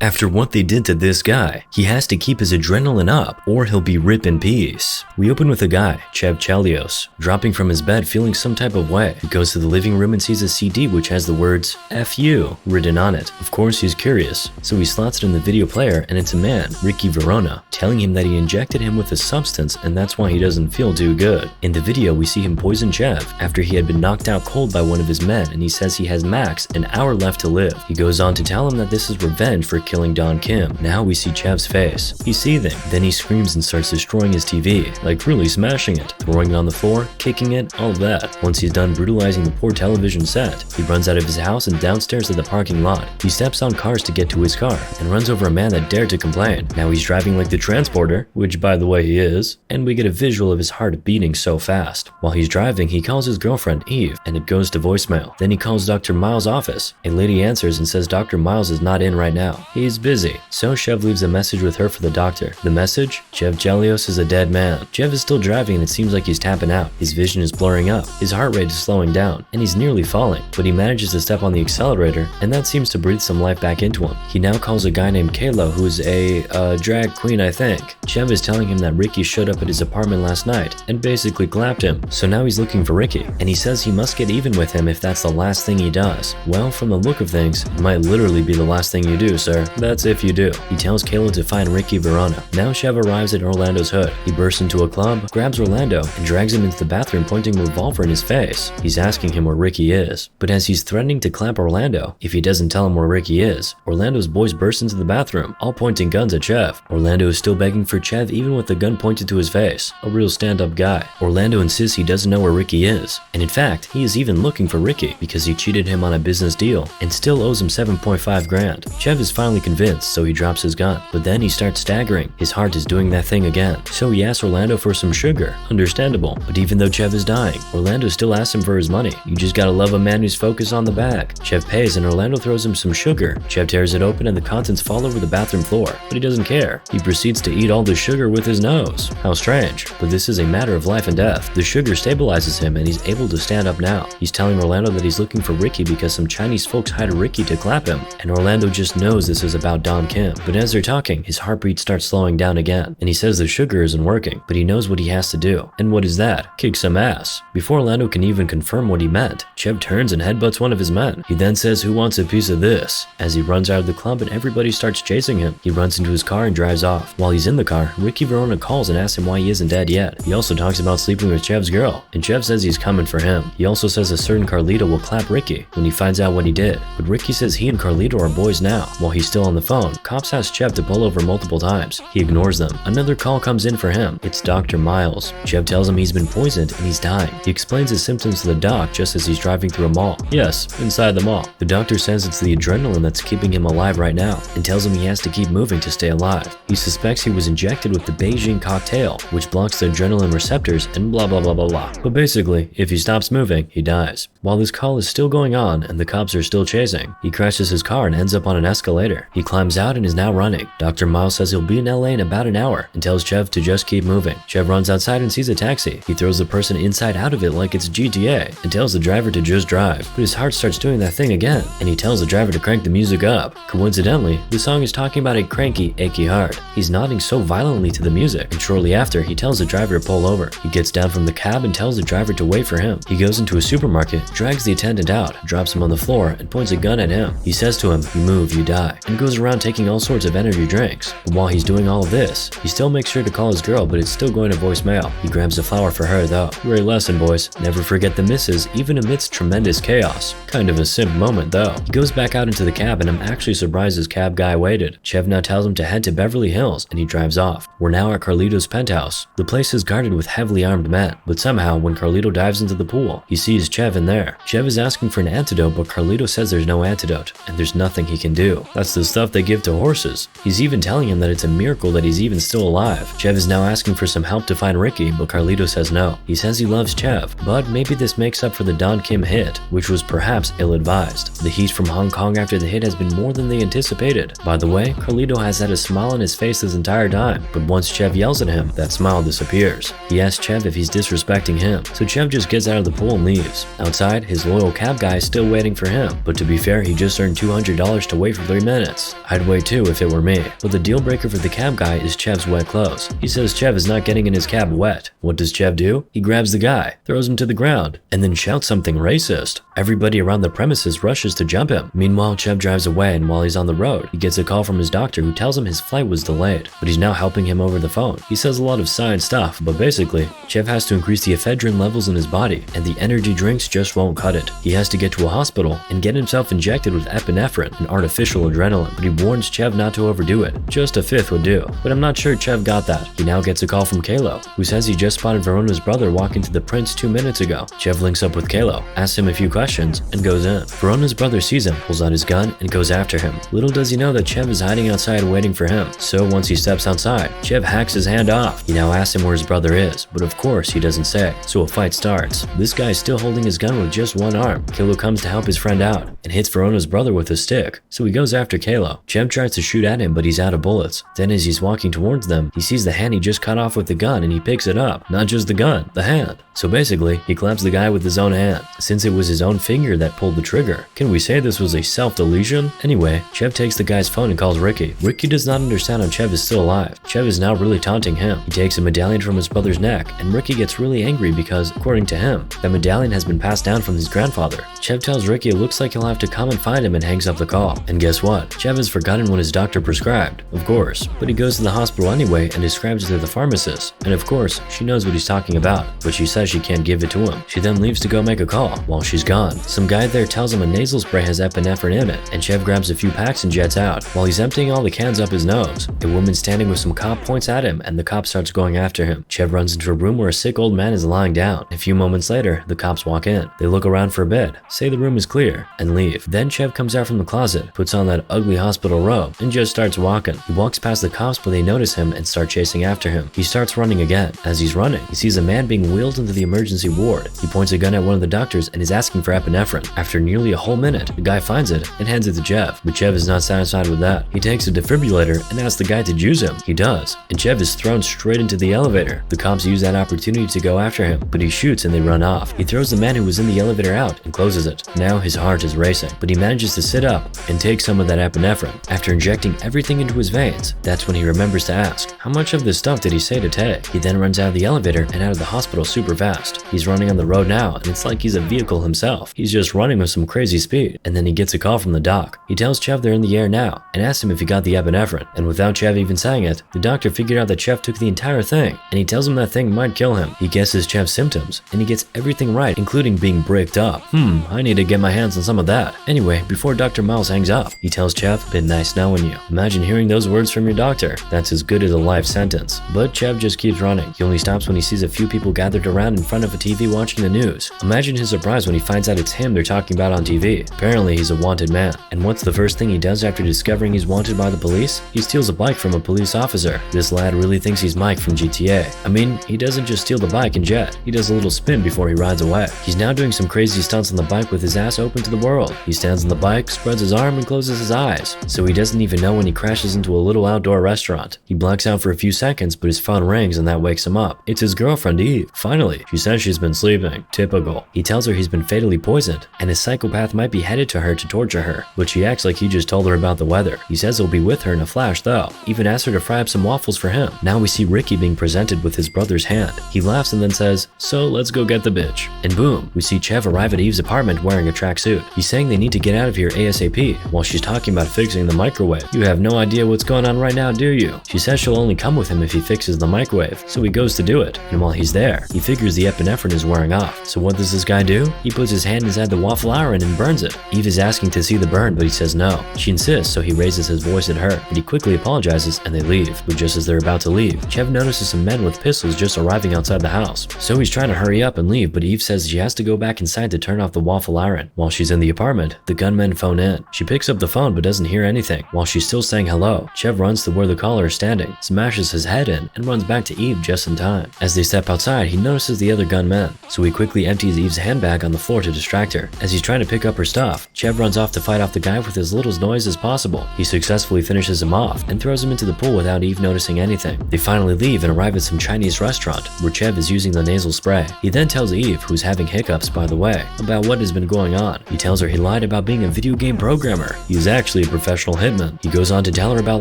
After what they did to this guy, he has to keep his adrenaline up or he'll be rip in peace. We open with a guy, Chev Chelios, dropping from his bed feeling some type of way. He goes to the living room and sees a CD which has the words F you written on it. Of course he's curious, so he slots it in the video player and it's a man, Verona, telling him that he injected him with a substance and that's why he doesn't feel too good. In the video we see him poison Chev after he had been knocked out cold by one of his men and he says he has max an hour left to live. He goes on to tell him that this is revenge for killing Don Kim. Now we see Chev's face. He's seething. Then he screams and starts destroying his TV, like really smashing it, throwing it on the floor, kicking it, all of that. Once he's done brutalizing the poor television set, he runs out of his house and downstairs to the parking lot. He steps on cars to get to his car and runs over a man that dared to complain. Now he's driving like the transporter, which by the way he is, and we get a visual of his heart beating so fast. While he's driving, he calls his girlfriend Eve and it goes to voicemail. Then he calls Dr. Miles' office. A lady answers and says Dr. Miles is not in right now. He's busy. So Chev leaves a message with her for the doctor. The message? Chev Chelios is a dead man. Chev is still driving and it seems like he's tapping out. His vision is blurring up. His heart rate is slowing down and he's nearly falling, but he manages to step on the accelerator and that seems to breathe some life back into him. He now calls a guy named Kayla who is a drag queen, I think. Chev is telling him that Ricky showed up at his apartment last night and basically clapped him. So now he's looking for Ricky and he says he must get even with him if that's the last thing he does. Well, from the look of things, it might literally be the last thing you do, sir. That's if you do. He tells Kayla to find Verona. Now Chev arrives at Orlando's hood. He bursts into a club, grabs Orlando, and drags him into the bathroom pointing a revolver in his face. He's asking him where Ricky is. But as he's threatening to clap Orlando, if he doesn't tell him where Ricky is, Orlando's boys burst into the bathroom, all pointing guns at Chev. Orlando is still begging for Chev even with the gun pointed to his face. A real stand-up guy. Orlando insists he doesn't know where Ricky is. And in fact, he is even looking for Ricky because he cheated him on a business deal and still owes him 7.5 grand. Chev is finally convinced, so he drops his gun. But then he starts staggering. His heart is doing that thing again. So he asks Orlando for some sugar. Understandable. But even though Chev is dying, Orlando still asks him for his money. You just gotta love a man who's focused on the bag. Chev pays and Orlando throws him some sugar. Chev tears it open and the contents fall over the bathroom floor. But he doesn't care. He proceeds to eat all the sugar with his nose. How strange. But this is a matter of life and death. The sugar stabilizes him and he's able to stand up now. He's telling Orlando that he's looking for Ricky because some Chinese folks hired Ricky to clap him. And Orlando just knows this is about Don Kim. But as they're talking, his heartbeat starts slowing down again. And he says the sugar isn't working, but he knows what he has to do. And what is that? Kick some ass. Before Orlando can even confirm what he meant, Chev turns and headbutts one of his men. He then says, "Who wants a piece of this?" As he runs out of the club and everybody starts chasing him. He runs into his car and drives off. While he's in the car, Verona calls and asks him why he isn't dead yet. He also talks about sleeping with Chev's girl, and Chev says he's coming for him. He also says a certain Carlito will clap Ricky when he finds out what he did. But Ricky says he and Carlito are boys now. While he's still on the phone, cops ask Chev to pull over multiple times. He ignores them. Another call comes in for him. It's Dr. Miles. Chev tells him he's been poisoned and he's dying. He explains his symptoms to the doc just as he's driving through a mall. Yes, inside the mall. The doctor says it's the adrenaline that's keeping him alive right now and tells him he has to keep moving to stay alive. He suspects he was injected with the Beijing cocktail, which blocks the adrenaline receptors and blah blah blah blah blah. But basically, if he stops moving, he dies. While this call is still going on and the cops are still chasing, he crashes his car and ends up on an escalator. He climbs out and is now running. Dr. Miles says he'll be in LA in about an hour and tells Chev to just keep moving. Chev runs outside and sees a taxi. He throws the person inside out of it like it's GTA and tells the driver to just drive. But his heart starts doing that thing again and he tells the driver to crank the music up. Coincidentally, the song is talking about a cranky, achy heart. He's nodding so violently to the music and shortly after he tells the driver to pull over. He gets down from the cab and tells the driver to wait for him. He goes into a supermarket, drags the attendant out, drops him on the floor and points a gun at him. He says to him, "You move, you die," and goes around taking all sorts of energy drinks. But while he's doing all of this, he still makes sure to call his girl, but it's still going to voicemail. He grabs a flower for her though. Great lesson, boys. Never forget the misses, even amidst tremendous chaos. Kind of a simp moment though. He goes back out into the cab and I'm actually surprised his cab guy waited. Chev now tells him to head to Beverly Hills and he drives off. We're now at Carlito's penthouse. The place is guarded with heavily armed men, but somehow when Carlito dives into the pool, he sees Chev in there. Chev is asking for an antidote, but Carlito says there's no antidote and there's nothing he can do. That's the stuff they give to horses. He's even telling him that it's a miracle that he's even still alive. Chev is now asking for some help to find Ricky, but Carlito says no. He says he loves Chev, but maybe this makes up for the Don Kim hit, which was perhaps ill-advised. The heat from Hong Kong after the hit has been more than they anticipated. By the way, Carlito has had a smile on his face this entire time, but once Chev yells at him, that smile disappears. He asks Chev if he's disrespecting him, so Chev just gets out of the pool and leaves. Outside, his loyal cab guy is still waiting for him, but to be fair, he just earned $200 to wait for 3 minutes. minutes. I'd wait too if it were me. But the deal breaker for the cab guy is Chev's wet clothes. He says Chev is not getting in his cab wet. What does Chev do? He grabs the guy, throws him to the ground, and then shouts something racist. Everybody around the premises rushes to jump him. Meanwhile, Chev drives away, and while he's on the road, he gets a call from his doctor who tells him his flight was delayed, but he's now helping him over the phone. He says a lot of science stuff, but basically, Chev has to increase the ephedrine levels in his body, and the energy drinks just won't cut it. He has to get to a hospital and get himself injected with epinephrine, an artificial adrenaline, but he warns Chev not to overdo it. Just a fifth would do. But I'm not sure Chev got that. He now gets a call from Kalo, who says he just spotted Verona's brother walking to the prince 2 minutes ago. Chev links up with Kalo, asks him a few questions, and goes in. Verona's brother sees him, pulls out his gun, and goes after him. Little does he know that Chev is hiding outside waiting for him. So once he steps outside, Chev hacks his hand off. He now asks him where his brother is, but of course he doesn't say. So a fight starts. This guy is still holding his gun with just one arm. Kalo comes to help his friend out and hits Verona's brother with a stick. So he goes after Kalo. Chev tries to shoot at him, but he's out of bullets. Then as he's walking towards them, he sees the hand he just cut off with the gun and he picks it up. Not just the gun, the hand. So basically, he claps the guy with his own hand, since it was his own finger that pulled the trigger. Can we say this was a self-deletion? Anyway, Chev takes the guy's phone and calls Ricky. Ricky does not understand how Chev is still alive. Chev is now really taunting him. He takes a medallion from his brother's neck, and Ricky gets really angry because, according to him, that medallion has been passed down from his grandfather. Chev tells Ricky it looks like he'll have to come and find him and hangs up the call. And guess what? Chev has forgotten what his doctor prescribed, of course, but he goes to the hospital anyway and describes it to the pharmacist. And of course, she knows what he's talking about, but she says she can't give it to him. She then leaves to go make a call. While she's gone, some guy there tells him a nasal spray has epinephrine in it, and Chev grabs a few packs and jets out. While he's emptying all the cans up his nose, a woman standing with some cop points at him, and the cop starts going after him. Chev runs into a room where a sick old man is lying down. A few moments later, the cops walk in. They look around for a bed, say the room is clear, and leave. Then Chev comes out from the closet, puts on that ugly hospital robe, and just starts walking. He walks past the cops, but they notice him and start chasing after him. He starts running again. As he's running, he sees a man being wheeled into the emergency ward. He points a gun at one of the doctors and is asking for epinephrine. After nearly a whole minute, the guy finds it and hands it to Chev, but Chev is not satisfied with that. He takes a defibrillator and asks the guy to juice him. He does, and Chev is thrown straight into the elevator. The cops use that opportunity to go after him, but he shoots and they run off. He throws the man who was in the elevator out and closes it. Now his heart is racing, but he manages to sit up and take some of that epinephrine. After injecting everything into his veins, that's when he remembers to ask, how much of this stuff did he say to take? He then runs out of the elevator and out of the hospital super fast. He's running on the road now, and it's like he's a vehicle himself. He's just running with some crazy speed, and then he gets a call from the doc. He tells Chev they're in the air now, and asks him if he got the epinephrine. And without Chev even saying it, the doctor figured out that Chev took the entire thing, and he tells him that thing might kill him. He guesses Chev's symptoms, and he gets everything right, including being bricked up. I need to get my hands on some of that. Anyway, before Dr. Miles hangs up, he tells Chev, been nice knowing you. Imagine hearing those words from your doctor. That's as good as a life sentence. But Chev just keeps running. He only stops when he sees a few people gathered around in front of a TV watching the news. Imagine his surprise when he finds out it's him they're talking about on TV. Apparently he's a wanted man. And what's the first thing he does after discovering he's wanted by the police? He steals a bike from a police officer. This lad really thinks he's Mike from GTA. I mean, he doesn't just steal the bike and jet. He does a little spin before he rides away. He's now doing some crazy stunts on the bike with his ass open to the world. He stands on the bike, spreads his arm, and closes his eyes. So he doesn't even know when he crashes into a little outdoor restaurant. He blacks out for a few seconds, but his phone rings and that wakes him up. It's his girlfriend, Eve. Finally, she says she's been sleeping. Typical. He tells her he's been fatally poisoned, and his psychopath might be headed to her to torture her, but she acts like he just told her about the weather. He says he'll be with her in a flash though. Even asks her to fry up some waffles for him. Now we see Ricky being presented with his brother's hand. He laughs and then says, so let's go get the bitch. And boom, we see Chev arrive at Eve's apartment wearing a tracksuit. He's saying they need to get out of here ASAP, while she's talking about fixing the microwave. You have no idea what's going on right now, do you? She says she'll only come with him if he fixes the microwave, so he goes to do it. And while he's there, he figures the epinephrine is wearing off. So what does this guy do? He puts his hand inside the waffle iron and burns it. Eve is asking to see the burn, but he says no. She insists, so he raises his voice at her, but he quickly apologizes and they leave. But just as they're about to leave, Chev notices some men with pistols just arriving outside the house. So he's trying to hurry up and leave, but Eve says she has to go back inside to turn off the waffle iron. While she's in the apartment, the gunmen phone in. She picks up the phone but doesn't hear anything. While she's still saying hello, Chev runs to where the caller is standing, smashes his head in, and runs back to Eve just in time. As they step outside, he notices the other gunmen, so he quickly empties Eve's handbag on the floor to distract her. As he's trying to pick up her stuff, Chev runs off to fight off the guy with as little noise as possible. He successfully finishes him off and throws him into the pool without Eve noticing anything. They finally leave and arrive at some Chinese restaurant where Chev is using the nasal spray. He then tells Eve, who's having hiccups by the way, about what has been going on. He tells her he lied about being a video game programmer. He was actually actually a professional hitman. He goes on to tell her about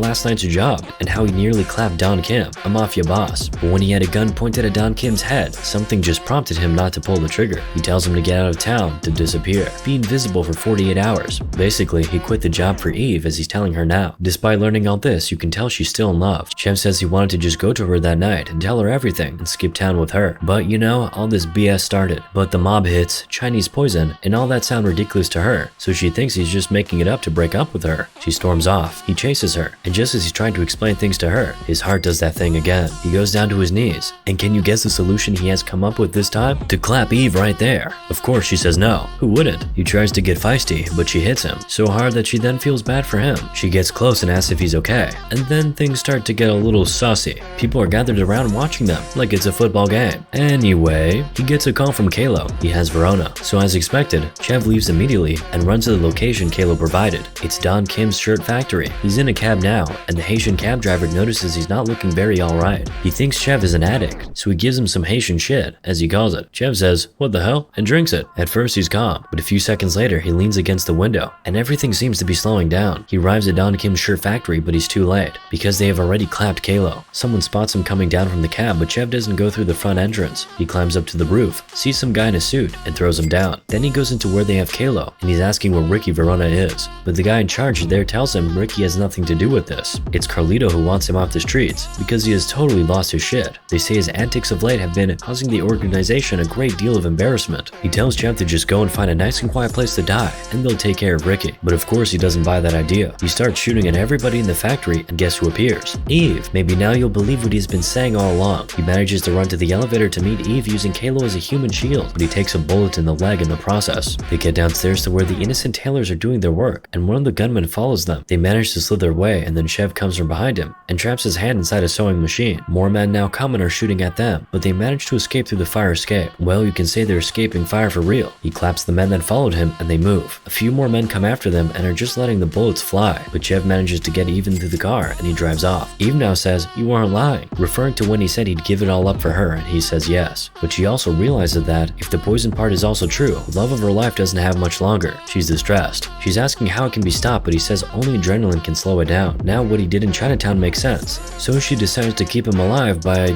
last night's job and how he nearly clapped Don Kim, a mafia boss. But when he had a gun pointed at Don Kim's head, something just prompted him not to pull the trigger. He tells him to get out of town, to disappear, be invisible for 48 hours. Basically, he quit the job for Eve as he's telling her now. Despite learning all this, you can tell she's still in love. Chev says he wanted to just go to her that night and tell her everything and skip town with her. But you know, all this BS started. But the mob hits, Chinese poison, and all that sound ridiculous to her, so she thinks he's just making it up to break up with her. She storms off. He chases her, and just as he's trying to explain things to her, his heart does that thing again. He goes down to his knees, and can you guess the solution he has come up with this time? To clap Eve right there. Of course, she says no. Who wouldn't? He tries to get feisty, but she hits him so hard that she then feels bad for him. She gets close and asks if he's okay, and then things start to get a little saucy. People are gathered around watching them like it's a football game. Anyway, he gets a call from Kalo. He has Verona. So as expected, Chev leaves immediately and runs to the location Kalo provided. It's Don Kim's shirt factory. He's in a cab now, and the Haitian cab driver notices he's not looking very alright. He thinks Chev is an addict, so he gives him some Haitian shit, as he calls it. Chev says, "What the hell?" and drinks it. At first he's calm, but a few seconds later he leans against the window, and everything seems to be slowing down. He arrives at Don Kim's shirt factory, but he's too late, because they have already clapped Kalo. Someone spots him coming down from the cab, but Chev doesn't go through the front entrance. He climbs up to the roof, sees some guy in a suit, and throws him down. Then he goes into where they have Kalo, and he's asking where Ricky Verona is. But the guy in charge there tells him Ricky has nothing to do with this. It's Carlito who wants him off the streets, because he has totally lost his shit. They say his antics of late have been causing the organization a great deal of embarrassment. He tells Chev to just go and find a nice and quiet place to die, and they'll take care of Ricky. But of course he doesn't buy that idea. He starts shooting at everybody in the factory, and guess who appears? Eve. Maybe now you'll believe what he's been saying all along. He manages to run to the elevator to meet Eve using Kalo as a human shield, but he takes a bullet in the leg in the process. They get downstairs to where the innocent tailors are doing their work, and one of the gunmen follows them. They manage to slither away, and then Chev comes from behind him and traps his hand inside a sewing machine. More men now come and are shooting at them, but they manage to escape through the fire escape. Well, you can say they're escaping fire for real. He claps the men that followed him, and they move. A few more men come after them and are just letting the bullets fly, but Chev manages to get Eve into the car, and he drives off. Eve now says, "You aren't lying," referring to when he said he'd give it all up for her, and he says yes. But she also realizes that if the poison part is also true, love of her life doesn't have much longer. She's distressed. She's asking how it can be stopped, but he says only adrenaline can slow it down. Now what he did in Chinatown makes sense. So she decides to keep him alive by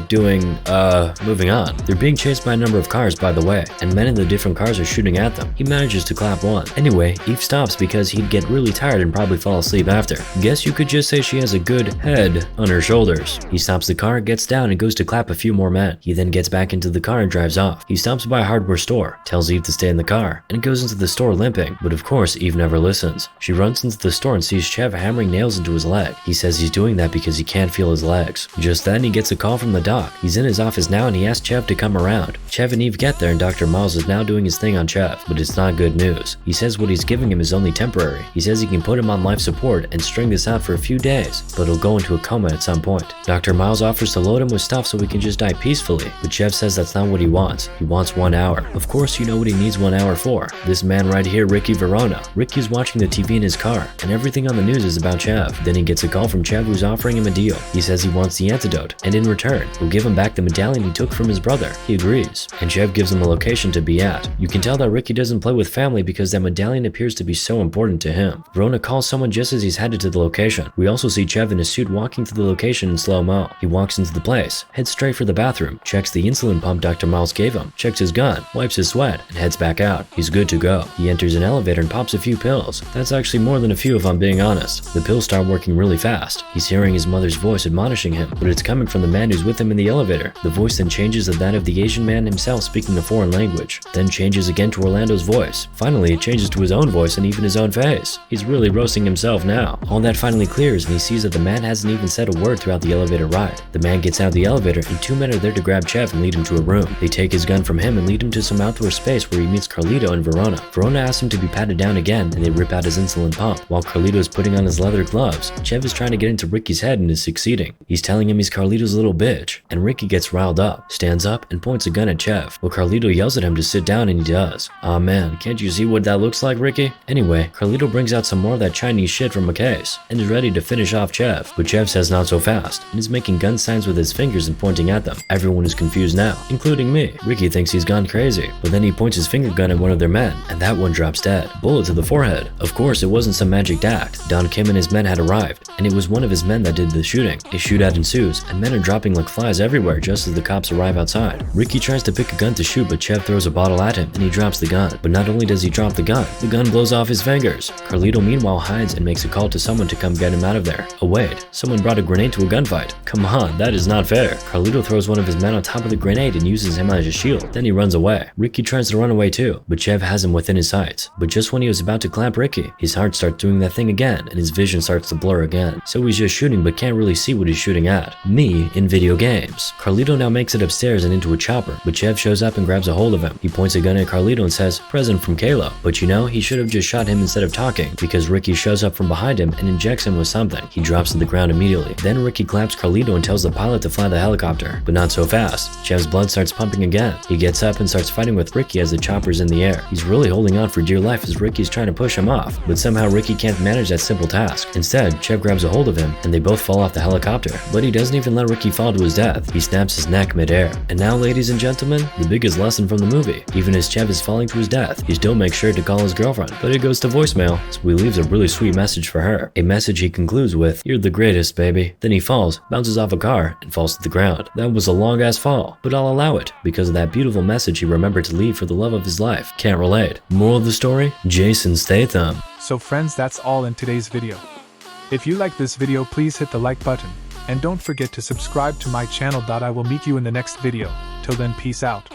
moving on. They're being chased by a number of cars, by the way, and men in the different cars are shooting at them. He manages to clap one. Anyway, Eve stops because he'd get really tired and probably fall asleep after. Guess you could just say she has a good head on her shoulders. He stops the car, gets down, and goes to clap a few more men. He then gets back into the car and drives off. He stops by a hardware store, tells Eve to stay in the car, and goes into the store limping. But of course, Eve never listens. She runs into the store and sees Chev hammering nails into his leg. He says he's doing that because he can't feel his legs. Just then, he gets a call from the doc. He's in his office now and he asks Chev to come around. Chev and Eve get there and Dr. Miles is now doing his thing on Chev, but it's not good news. He says what he's giving him is only temporary. He says he can put him on life support and string this out for a few days, but he'll go into a coma at some point. Dr. Miles offers to load him with stuff so he can just die peacefully, but Chev says that's not what he wants. He wants 1 hour. Of course you know what he needs 1 hour for. This man right here, Ricky Verona. Ricky's watching the TV in his car, and everything on the news is about Chev. Then he gets a call from Chev who's offering him a deal. He says he wants the antidote, and in return, he'll give him back the medallion he took from his brother. He agrees, and Chev gives him a location to be at. You can tell that Ricky doesn't play with family because that medallion appears to be so important to him. Verona calls someone just as he's headed to the location. We also see Chev in a suit walking to the location in slow-mo. He walks into the place, heads straight for the bathroom, checks the insulin pump Dr. Miles gave him, checks his gun, wipes his sweat, and heads back out. He's good to go. He enters an elevator and pops a few pills. That's actually more than a few if I'm being honest. The pills start working really fast. He's hearing his mother's voice admonishing him, but it's coming from the man who's with him in the elevator. The voice then changes to that of the Asian man himself speaking a foreign language, then changes again to Orlando's voice. Finally, it changes to his own voice and even his own face. He's really roasting himself now. All that finally clears and he sees that the man hasn't even said a word throughout the elevator ride. The man gets out of the elevator and 2 men are there to grab Chev and lead him to a room. They take his gun from him and lead him to some outdoor space where he meets Carlito and Verona. Verona asks him to be patted down again and they rip out his insulin pump. While Carlito is putting on his leather gloves, Chev is trying to get into Ricky's head and is succeeding. He's telling him he's Carlito's little bitch, and Ricky gets riled up, stands up, and points a gun at Chev. Well, Carlito yells at him to sit down and he does. Aw man, can't you see what that looks like, Ricky? Anyway, Carlito brings out some more of that Chinese shit from a case and is ready to finish off Chev, but Chev says not so fast and is making gun signs with his fingers and pointing at them. Everyone is confused now, including me. Ricky thinks he's gone crazy, but then he points his finger gun at one of their men, and that one drops dead. Bullet to the forehead. Of course, it wasn't some magic act. Don Kim and his men had arrived, and it was one of his men that did the shooting. A shootout ensues, and men are dropping like flies everywhere just as the cops arrive outside. Ricky tries to pick a gun to shoot, but Chev throws a bottle at him, and he drops the gun. But not only does he drop the gun blows off his fingers. Carlito meanwhile hides and makes a call to someone to come get him out of there. Oh wait, someone brought a grenade to a gunfight. Come on, that is not fair. Carlito throws one of his men on top of the grenade and uses him as a shield. Then he runs away. Ricky tries to run away too, but Chev has him within his sights. But just when he was about to clamp Ricky, his heart starts doing that thing again, and his vision starts to blur again. So he's just shooting but can't really see what he's shooting at. Me in video games. Carlito now makes it upstairs and into a chopper, but Chev shows up and grabs a hold of him. He points a gun at Carlito and says, "Present from Kalo." But you know, he should have just shot him instead of talking, because Ricky shows up from behind him and injects him with something. He drops to the ground immediately. Then Ricky claps Carlito and tells the pilot to fly the helicopter, but not so fast. Chev's blood starts pumping again. He gets up and starts fighting with Ricky as the chopper's in the air. He's really holding on for dear life as Ricky's trying to push him off, but somehow Ricky can't manage that simple task. Instead, Chev grabs a hold of him and they both fall off the helicopter, but he doesn't even let Ricky fall to his death. He snaps his neck midair. And now, ladies and gentlemen, the biggest lesson from the movie. Even as Chev is falling to his death, he still makes sure to call his girlfriend, but it goes to voicemail, so he leaves a really sweet message for her. A message he concludes with, "You're the greatest, baby." Then he falls, bounces off a car, and falls to the ground. That was a long ass fall, but I'll allow it, because of that beautiful message he remembered to leave for the love of his life. Can't relate. Moral of the story? Jason Statham. So friends, that's all in today's video. If you like this video, please hit the like button, and don't forget to subscribe to my channel. I will meet you in the next video. Till then, peace out.